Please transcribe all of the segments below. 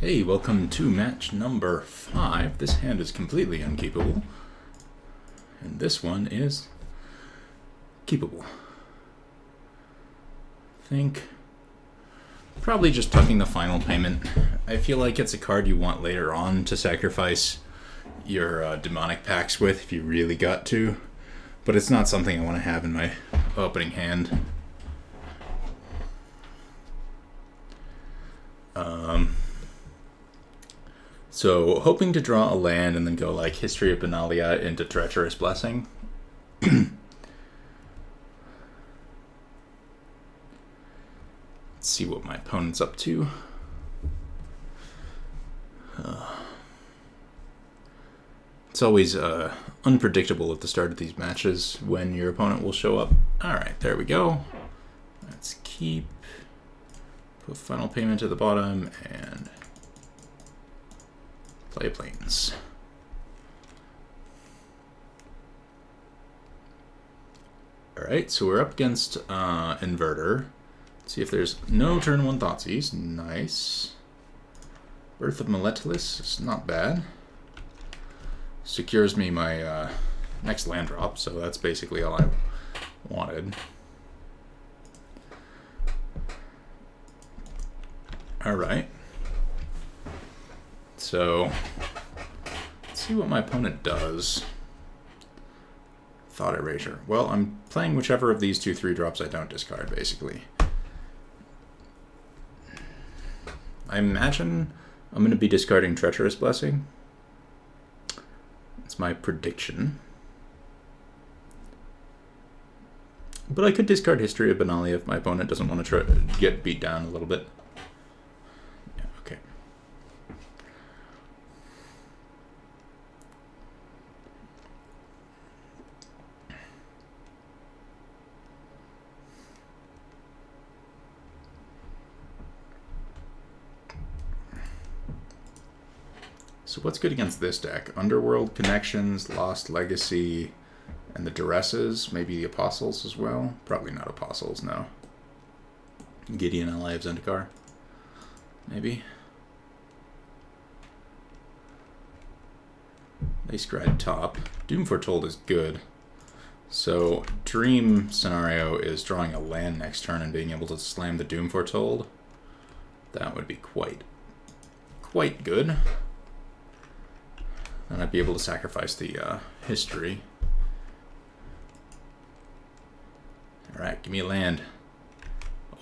Hey, welcome to match number 5. This hand is completely unkeepable. And this one is keepable. Think probably just tucking the final payment. I feel like it's a card you want later on to sacrifice your demonic packs with if you really got to. But it's not something I want to have in my opening hand. So, hoping to draw a land and then go like History of Benalia into Treacherous Blessing. Let's see what my opponent's up to. It's always unpredictable at the start of these matches when your opponent will show up. Alright, there we go. Let's keep. Put final payment at the bottom and play planes. Alright, so we're up against Inverter. Let's see if there's no turn 1 Thoughtseize. Nice. Birth of Meletilus is not bad. Secures me my next land drop, so that's basically all I wanted. Alright. So, let's see what my opponent does. Thought Erasure. Well, I'm playing whichever of these 2/3 drops I don't discard, basically. I imagine I'm going to be discarding Treacherous Blessing. It's my prediction. But I could discard History of Benalia if my opponent doesn't want to get beat down a little bit. Yeah, okay. So what's good against this deck? Underworld Connections, Lost Legacy, and the Duresses. Maybe the Apostles as well. Probably not Apostles, no. Gideon, Ally of Zendikar. Maybe. They scried top. Doom Foretold is good. So dream scenario is drawing a land next turn and being able to slam the Doom Foretold. That would be quite good. And I'd be able to sacrifice the history. Alright, give me a land.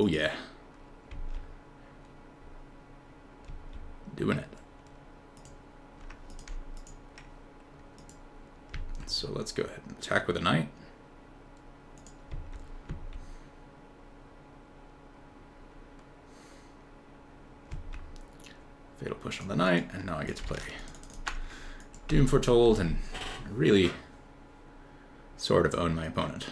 Oh yeah. Doing it. So let's go ahead and attack with a knight. Fatal push on the knight, and now I get to play Doom Foretold and really sort of own my opponent.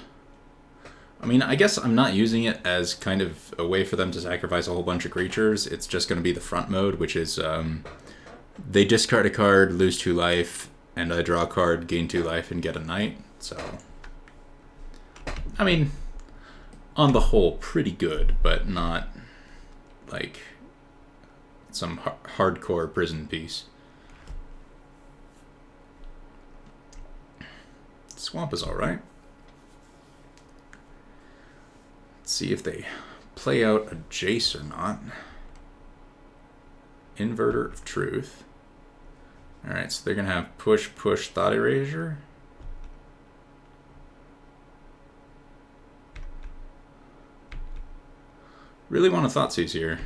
I mean, I guess I'm not using it as kind of a way for them to sacrifice a whole bunch of creatures. It's just going to be the front mode, which is they discard a card, lose 2 life, and I draw a card, gain 2 life, and get a knight. So, I mean, on the whole, pretty good, but not like some hardcore prison piece. Swamp is alright. Let's see if they play out a Jace or not. Inverter of Truth. Alright, so they're going to have push, Thought Erasure. Really want a Thoughtseize here.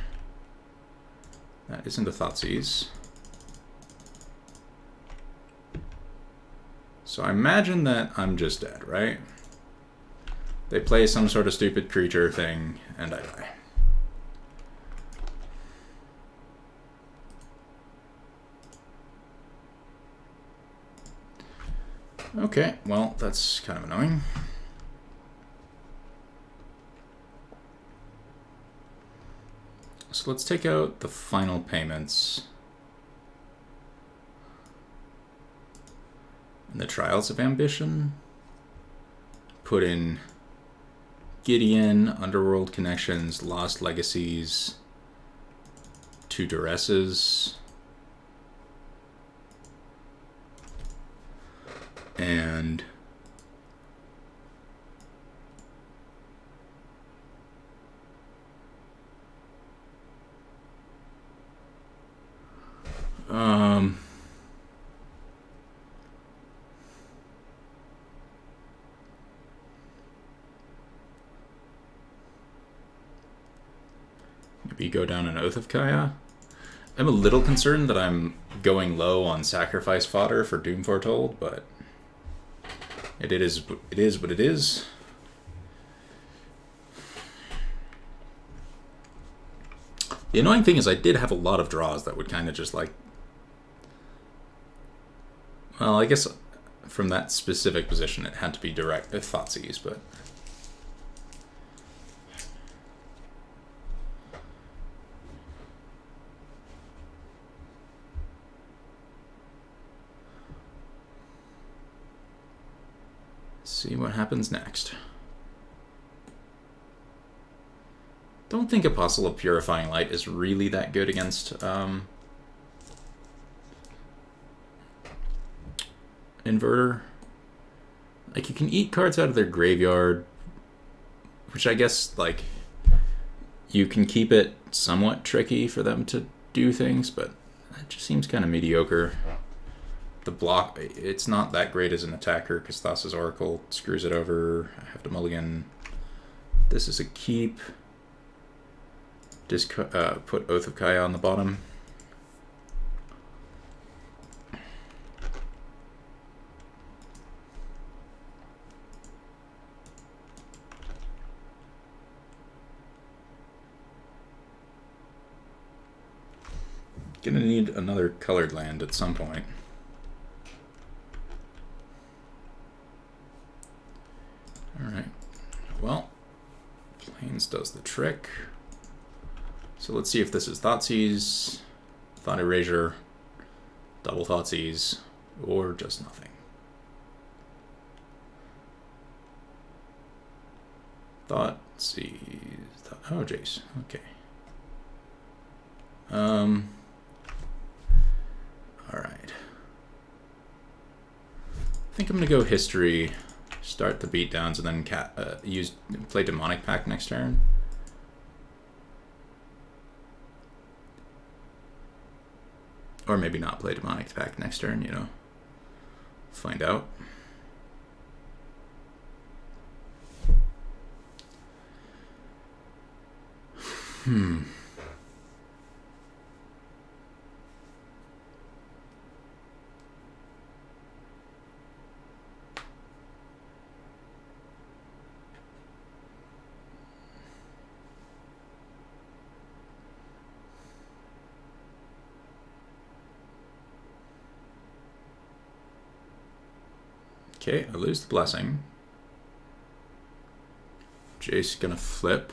That isn't a Thoughtseize. So I imagine that I'm just dead, right? They play some sort of stupid creature thing, and I die. Okay, well, that's kind of annoying. So let's take out the final payments. And the Trials of Ambition. Put in Gideon, Underworld Connections, Lost Legacies, 2 duresses. And maybe go down an Oath of Kaya. I'm a little concerned that I'm going low on sacrifice fodder for Doom Foretold, but it is what it is. The annoying thing is I did have a lot of draws that would kind of just like... Well, I guess from that specific position it had to be direct Thoughtseize, but... See what happens next. Don't think Apostle of Purifying Light is really that good against Inverter. Like, you can eat cards out of their graveyard, which I guess, like, you can keep it somewhat tricky for them to do things, but it just seems kind of mediocre. The block, it's not that great as an attacker because Thassa's Oracle screws it over. I have to mulligan. This is a keep. Just put Oath of Kaya on the bottom. Gonna need another colored land at some point. Alright, well, Plains does the trick. So let's see if this is Thoughtseize, Thought Erasure, double Thoughtseize, or just nothing. Thoughtseize, oh Jace, okay. Alright. I think I'm gonna go History, start the beatdowns, and then play Demonic Pact next turn. Or maybe not play Demonic Pact next turn, you know. Find out. Okay, I lose the Blessing. Jace gonna flip.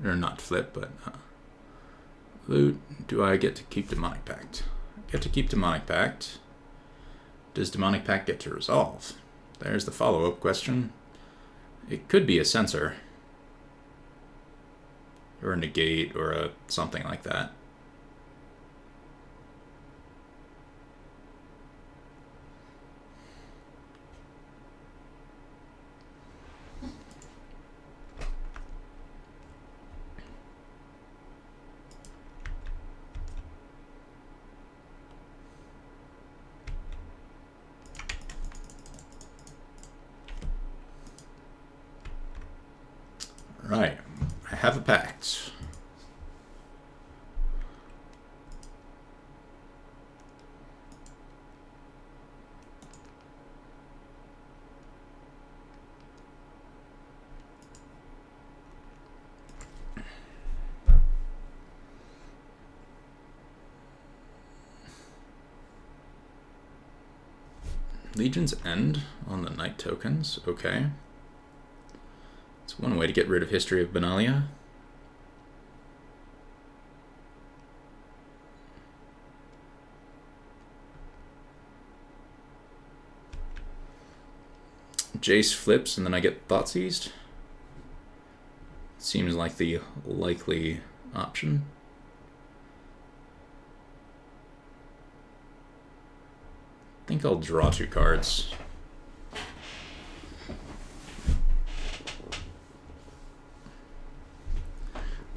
Or not flip, but loot. Do I get to keep Demonic Pact? I get to keep Demonic Pact. Does Demonic Pact get to resolve? There's the follow-up question. It could be a Censor. Or a Negate, or a something like that. Right, I have a pact. Legion's End on the Knight tokens, okay. It's one way to get rid of History of Benalia. Jace flips and then I get Thoughtseized. Seems like the likely option. think I'll draw 2 cards.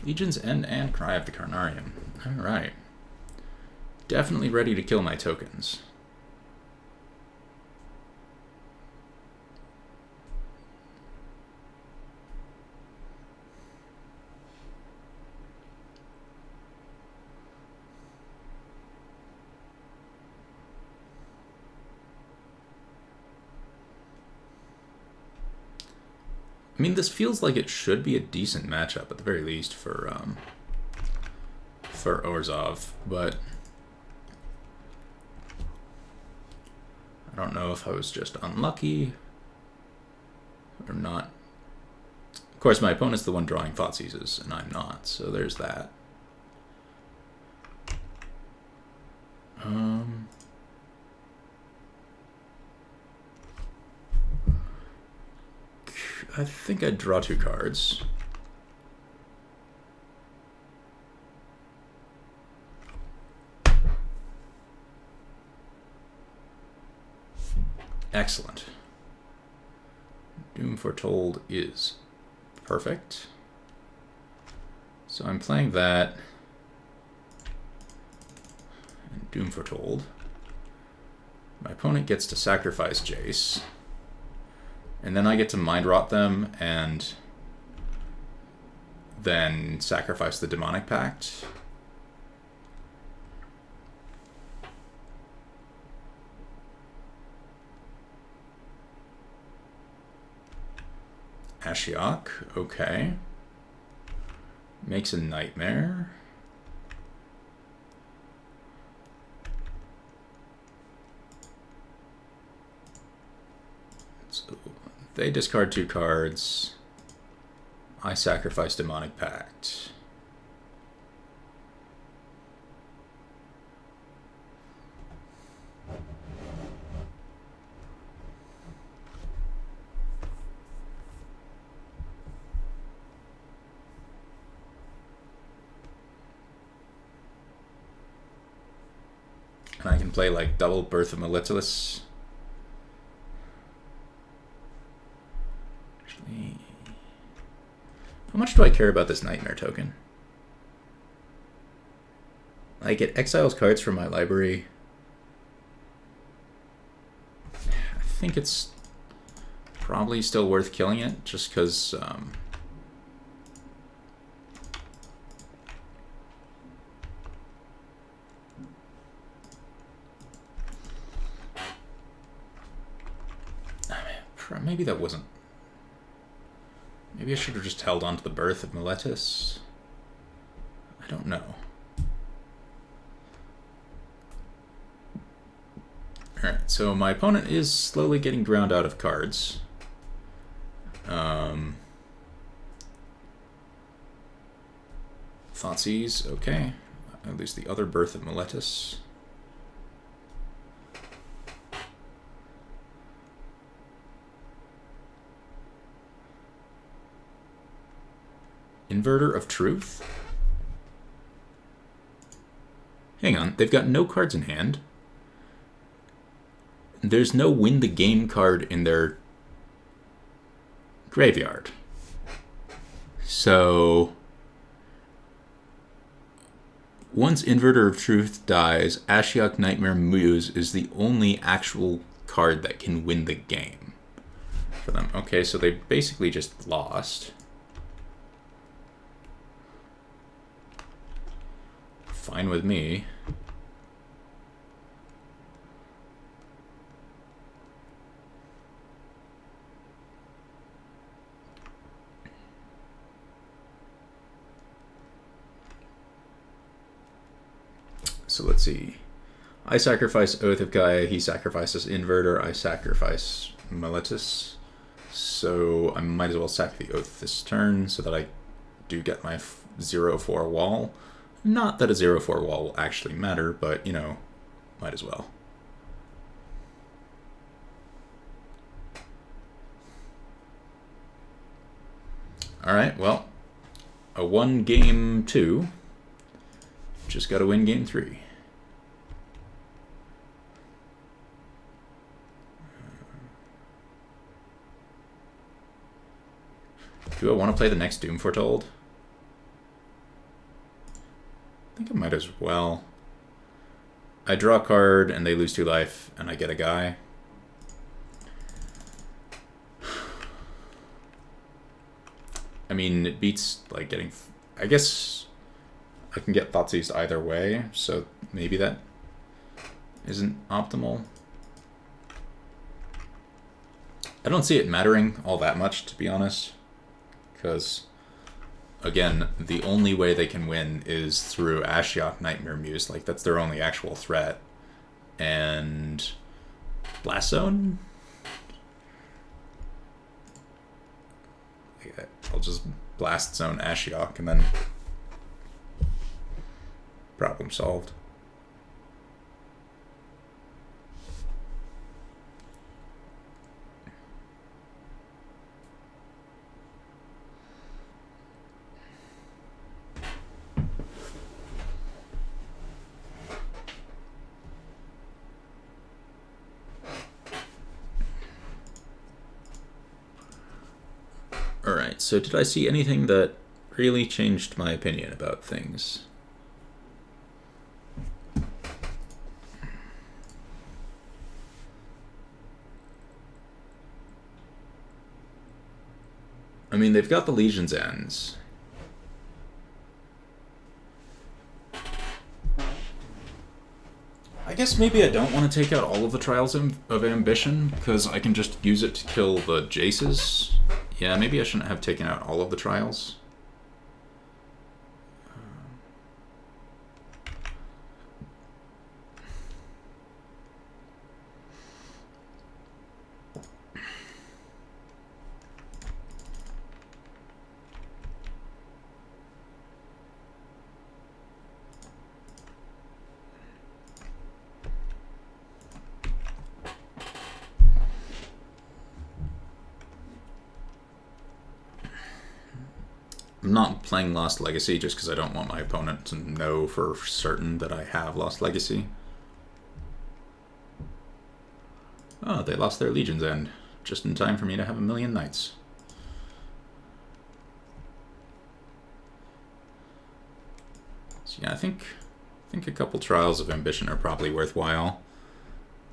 Legion's End and Cry of the Carnarium. Alright. Definitely ready to kill my tokens. I mean, this feels like it should be a decent matchup at the very least for Orzhov, but I don't know if I was just unlucky or not. Of course, my opponent's the one drawing Thoughtseizes, and I'm not, so there's that. I think I'd draw 2 cards. Excellent. Doom Foretold is perfect. So I'm playing that. And Doom Foretold. My opponent gets to sacrifice Jace. And then I get to Mind Rot them and then sacrifice the Demonic Pact. Ashiok, okay. Makes a Nightmare. So they discard 2 cards. I sacrifice Demonic Pact. And I can play like double Birth of Melitulus. Actually, how much do I care about this Nightmare token? Like, it exiles cards from my library. I think it's probably still worth killing it, just because maybe that wasn't. Maybe I should have just held on to the Birth of Meletis. I don't know. Alright, so my opponent is slowly getting ground out of cards. Thoughtseize, okay. At least the other Birth of Meletis. Inverter of Truth? Hang on, they've got no cards in hand. There's no win the game card in their graveyard. So once Inverter of Truth dies, Ashiok Nightmare Muse is the only actual card that can win the game for them. Okay, so they basically just lost. Fine with me. So let's see. I sacrifice Oath of Gaia, he sacrifices Inverter, I sacrifice Meletis. So I might as well sack the Oath this turn so that I do get my 0/4 wall. Not that a 0/4 wall will actually matter, but, you know, might as well. Alright, well, a 1 game 2. Just gotta win game 3. Do I want to play the next Doom Foretold? I think I might as well. I draw a card and they lose 2 life and I get a guy. I mean, it beats like getting... I guess I can get Thoughtseize either way, so maybe that isn't optimal. I don't see it mattering all that much, to be honest, because, again, the only way they can win is through Ashiok Nightmare Muse. Like, that's their only actual threat. And Blast Zone? I'll just Blast Zone Ashiok and then problem solved. Alright, so did I see anything that really changed my opinion about things? I mean, they've got the Legion's Ends. I guess maybe I don't want to take out all of the Trials of Ambition, because I can just use it to kill the Jaces. Yeah, maybe I shouldn't have taken out all of the Trials. I'm not playing Lost Legacy just because I don't want my opponent to know for certain that I have Lost Legacy. Oh, they lost their Legion's End, just in time for me to have 1,000,000 knights. So yeah, I think a couple Trials of Ambition are probably worthwhile.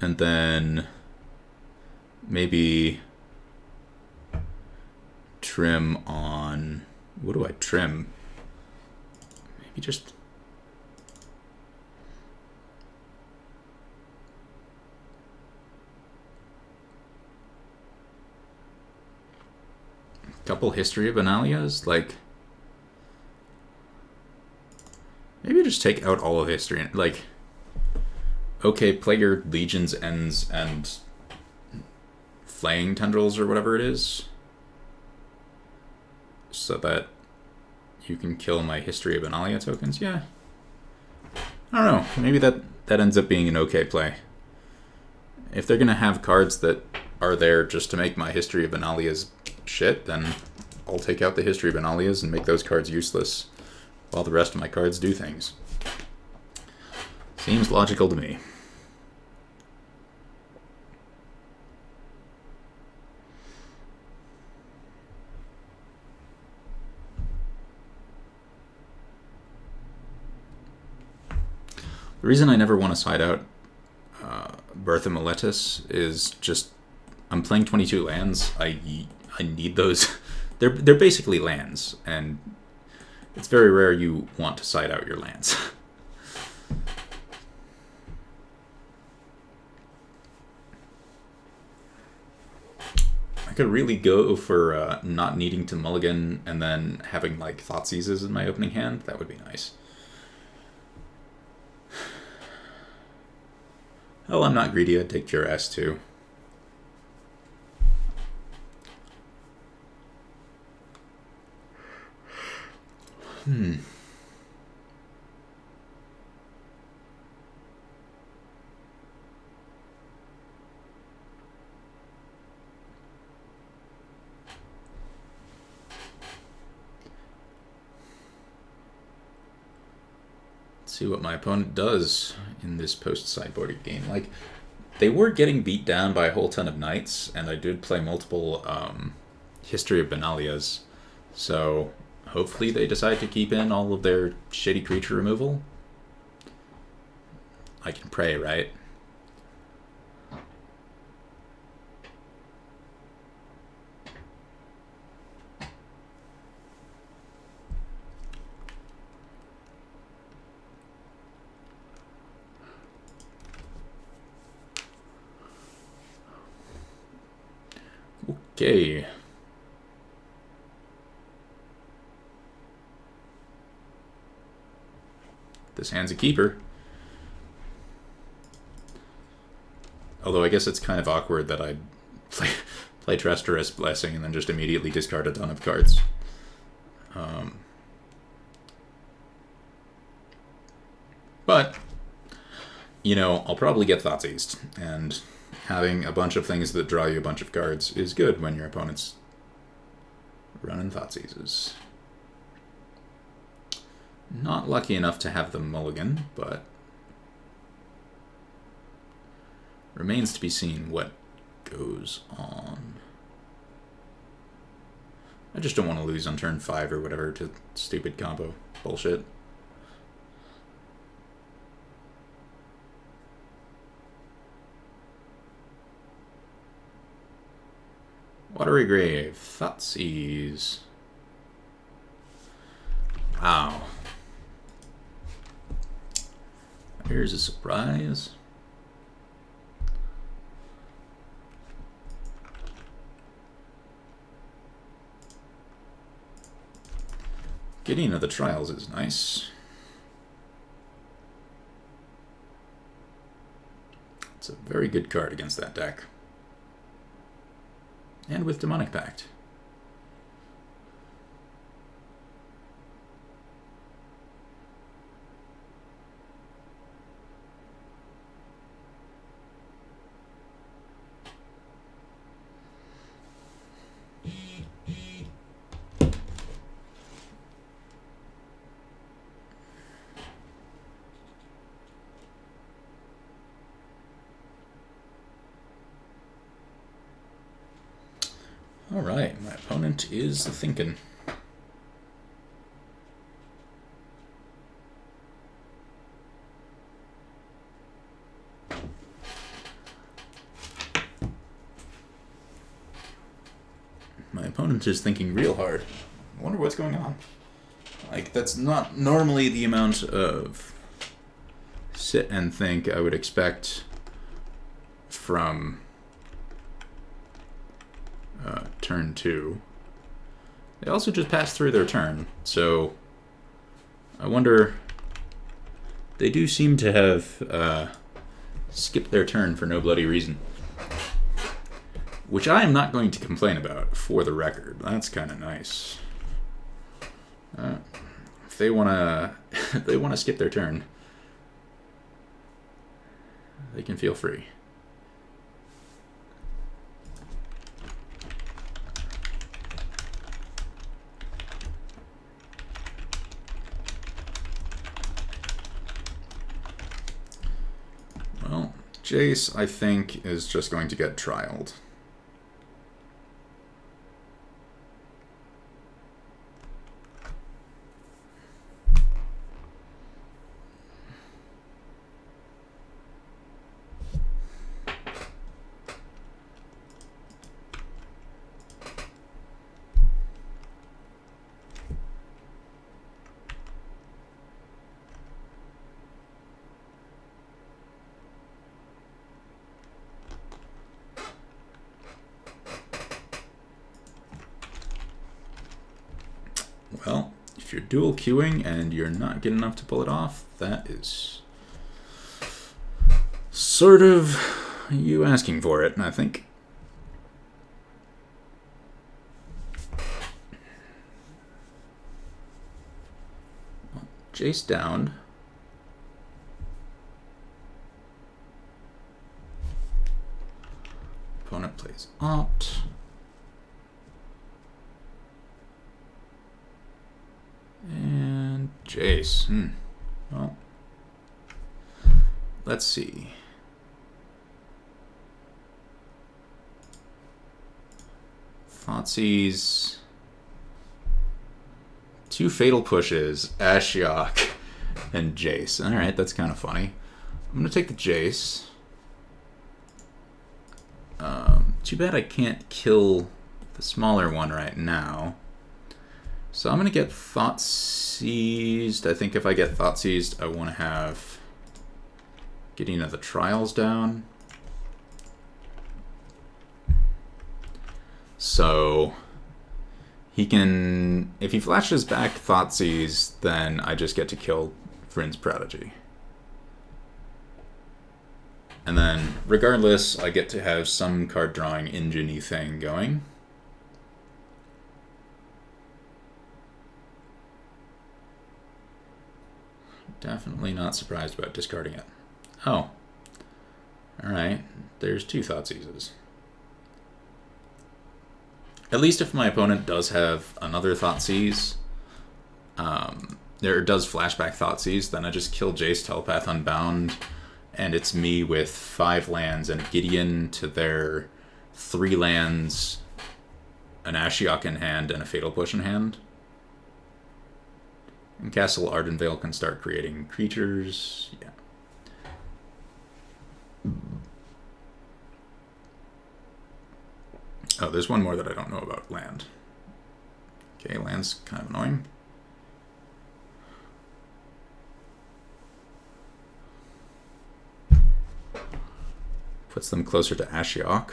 And then maybe trim on... What do I trim? Maybe just... a couple History of Benalias? Like... maybe just take out all of History. Like... okay, play your Legion's Ends and... Flaying Tendrils or whatever it is. So that you can kill my History of Benalia tokens. Yeah. I don't know. Maybe that ends up being an okay play. If they're going to have cards that are there just to make my History of Benalia's shit, then I'll take out the History of Benalia's and make those cards useless while the rest of my cards do things. Seems logical to me. The reason I never want to side out Bertha Miletus is just I'm playing 22 lands. I need those. They're basically lands, and it's very rare you want to side out your lands. I could really go for not needing to mulligan and then having like Thoughtseizes in my opening hand. That would be nice. Oh, I'm not greedy. I'd take Cure S2. See what my opponent does in this post-sideboarded game. Like, they were getting beat down by a whole ton of knights, and I did play multiple History of Benalias, So hopefully they decide to keep in all of their shitty creature removal. I can pray, right? Okay. This hand's a keeper. Although I guess it's kind of awkward that I play Treacherous Blessing and then just immediately discard a ton of cards. But, you know, I'll probably get Thoughtseize, and having a bunch of things that draw you a bunch of cards is good when your opponent's running Thoughtseizes. Not lucky enough to have the mulligan, but remains to be seen what goes on. I just don't want to lose on turn 5 or whatever to stupid combo bullshit. Watery Grave, Thoughtseize. Wow. Here's a surprise. Getting of the Trials is nice. It's a very good card against that deck. And with Demonic Pact. Alright, my opponent is thinking. My opponent is thinking real hard. I wonder what's going on. Like, that's not normally the amount of sit and think I would expect from turn 2. They also just passed through their turn, so I wonder. They do seem to have skipped their turn for no bloody reason, which I am not going to complain about, for the record. That's kind of nice. If they wanna, if they wanna skip their turn, they can feel free. Well, Jace, I think, is just going to get trialed. Well, if you're dual queuing and you're not good enough to pull it off, that is sort of you asking for it, I think. Well, Jace down. Opponent plays Opt. And Jace. Well, let's see. Thoughtseize. 2 fatal pushes, Ashiok, and Jace. Alright, that's kind of funny. I'm going to take the Jace. Too bad I can't kill the smaller one right now. So I'm going to get Thought Seized. I think if I get Thought Seized, I want to have getting the Trials down. So he can, if he flashes back Thought Seize, then I just get to kill Vryn's Prodigy. And then, regardless, I get to have some card drawing engine-y thing going. Definitely not surprised about discarding it. Oh. Alright, there's 2 Thought Seizes. At least if my opponent does have another Thought Seize, or does flashback Thought Seize, then I just kill Jace, Telepath Unbound, and it's me with 5 lands and Gideon to their 3 lands, an Ashiok in hand, and a Fatal Push in hand. And Castle Ardenvale can start creating creatures. Yeah. Oh, there's one more that I don't know about. Land. Okay, land's kind of annoying. Puts them closer to Ashiok.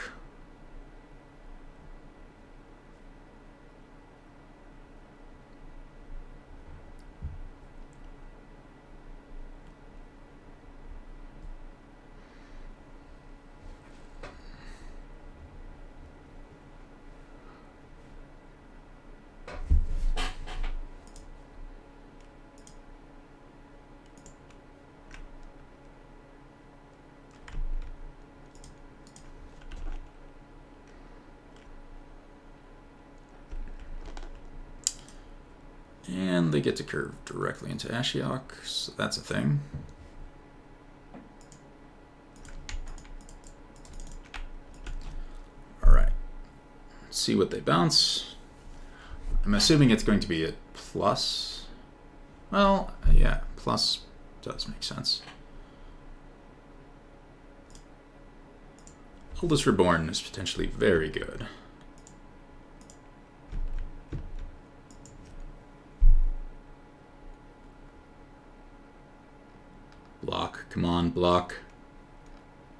And they get to curve directly into Ashiok, so that's a thing. Alright. Let's see what they bounce. I'm assuming it's going to be a plus. Well, yeah, plus does make sense. Oldest Reborn is potentially very good. Block. Come on, block.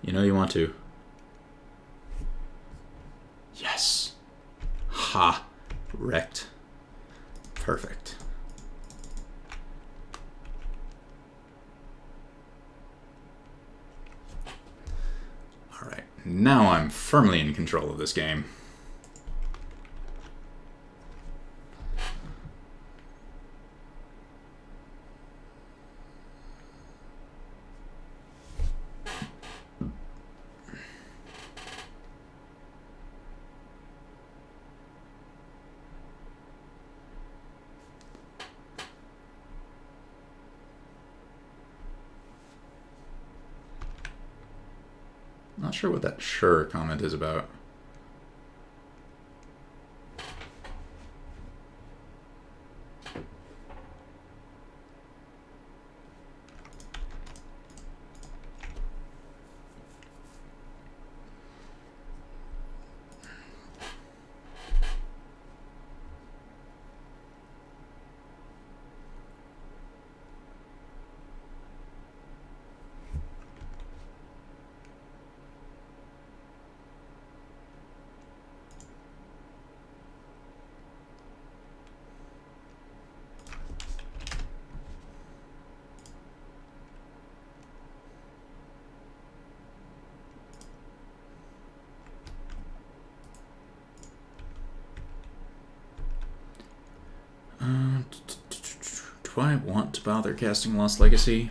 You know you want to. Yes. Ha. Wrecked. Perfect. Alright, now I'm firmly in control of this game. Not sure what that sure comment is about. Do I want to bother casting Lost Legacy?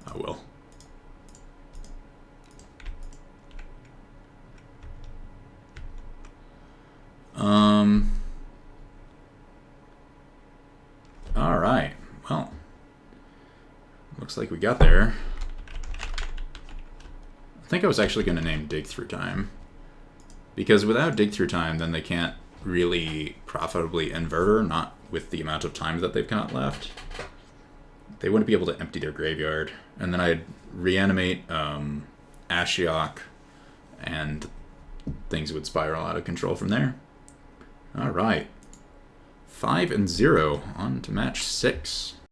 I will. All right. Well, looks like we got there. think I was actually going to name Dig Through Time. Because without Dig Through Time, then they can't really profitably Inverter, not with the amount of time that they've got left. They wouldn't be able to empty their graveyard. And then I'd reanimate Ashiok, and things would spiral out of control from there. Alright. 5-0 on to match 6.